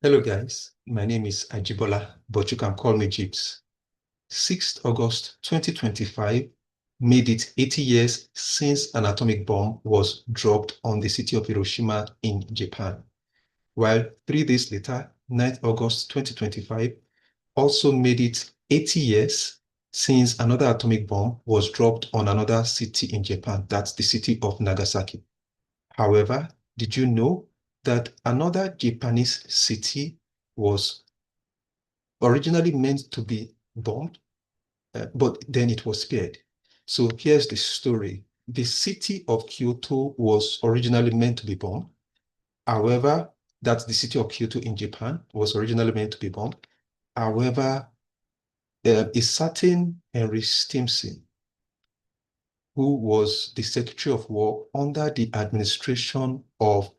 Hello guys, my name is Ajibola, but you can call me Jeeps. 6th August 2025 made it 80 years since an atomic bomb was dropped on the city of Hiroshima in Japan. While 3 days later, 9th August 2025, also made it 80 years since another atomic bomb was dropped on another city in Japan. That's the city of Nagasaki. However, did you know that another Japanese city was originally meant to be bombed, but then it was spared? So here's the story. The city of Kyoto was originally meant to be bombed. However, that's the city of Kyoto in Japan was originally meant to be bombed. However, a certain Henry Stimson, who was the Secretary of War under the administration of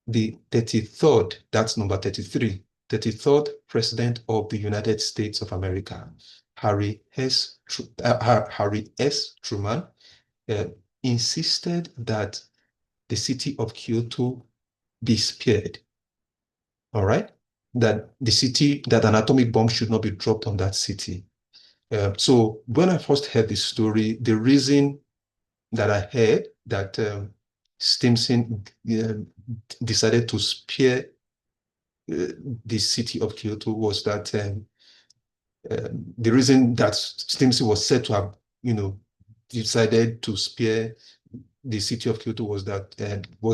the 33rd, that's number 33, 33rd President of the United States of America, Harry S. Truman, uh, insisted that the city of Kyoto be spared. All right? That an atomic bomb should not be dropped on that city. So when I first heard this story, the reason that I heard that Stimson decided to spare the city of Kyoto was that the reason that Stimson was said to have, decided to spare the city of Kyoto was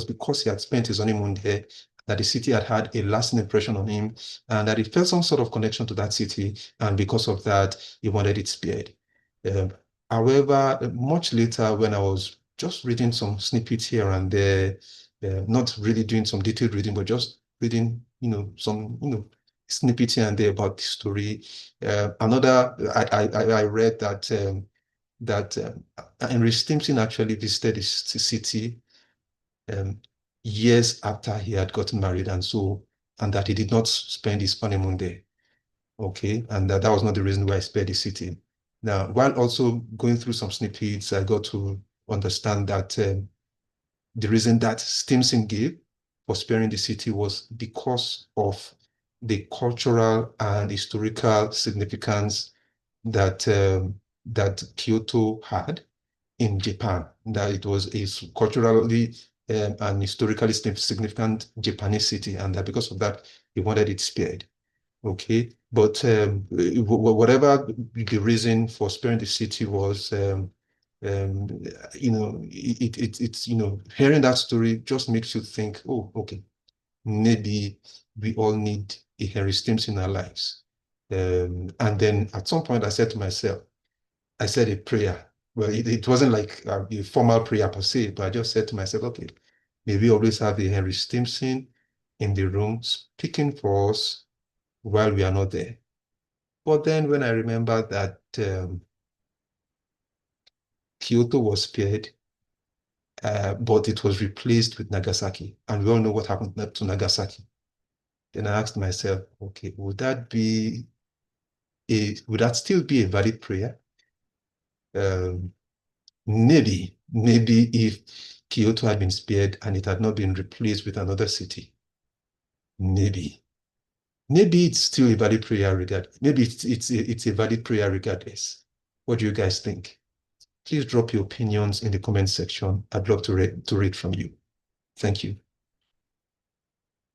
because he had spent his honeymoon there, that the city had had a lasting impression on him, and that he felt some sort of connection to that city, and because of that, he wanted it spared. Um, However, much later, when I was just reading some snippets here and there, not really doing some detailed reading, but just reading, some, snippets here and there about the story. I read that Henry Stimson actually visited the city um, years after he had gotten married, and that he did not spend his honeymoon there. Okay, and that was not the reason why I spared the city. Now, while also going through some snippets, I got to understand that the reason that Stimson gave for sparing the city was because of the cultural and historical significance that Kyoto had in Japan, that it was a culturally and historically significant Japanese city, and that because of that, he wanted it spared. Okay, but whatever the reason for sparing the city was, it's hearing that story just makes you think, oh, okay, maybe we all need a Henry Stimson in our lives. And then at some point, I said to myself, I said a prayer. Well, it wasn't like a formal prayer per se, but I just said to myself, okay, may we always have a Henry Stimson in the room speaking for us while we are not there. But then when I remember that Kyoto was spared, but it was replaced with Nagasaki, and we all know what happened to Nagasaki. Then I asked myself, okay, would that still be a valid prayer? Um, maybe if Kyoto had been spared and it had not been replaced with another city, maybe it's still a valid prayer maybe it's a valid prayer regardless. What do you guys think? Please drop your opinions in the comment section. I'd love to read from you. Thank you.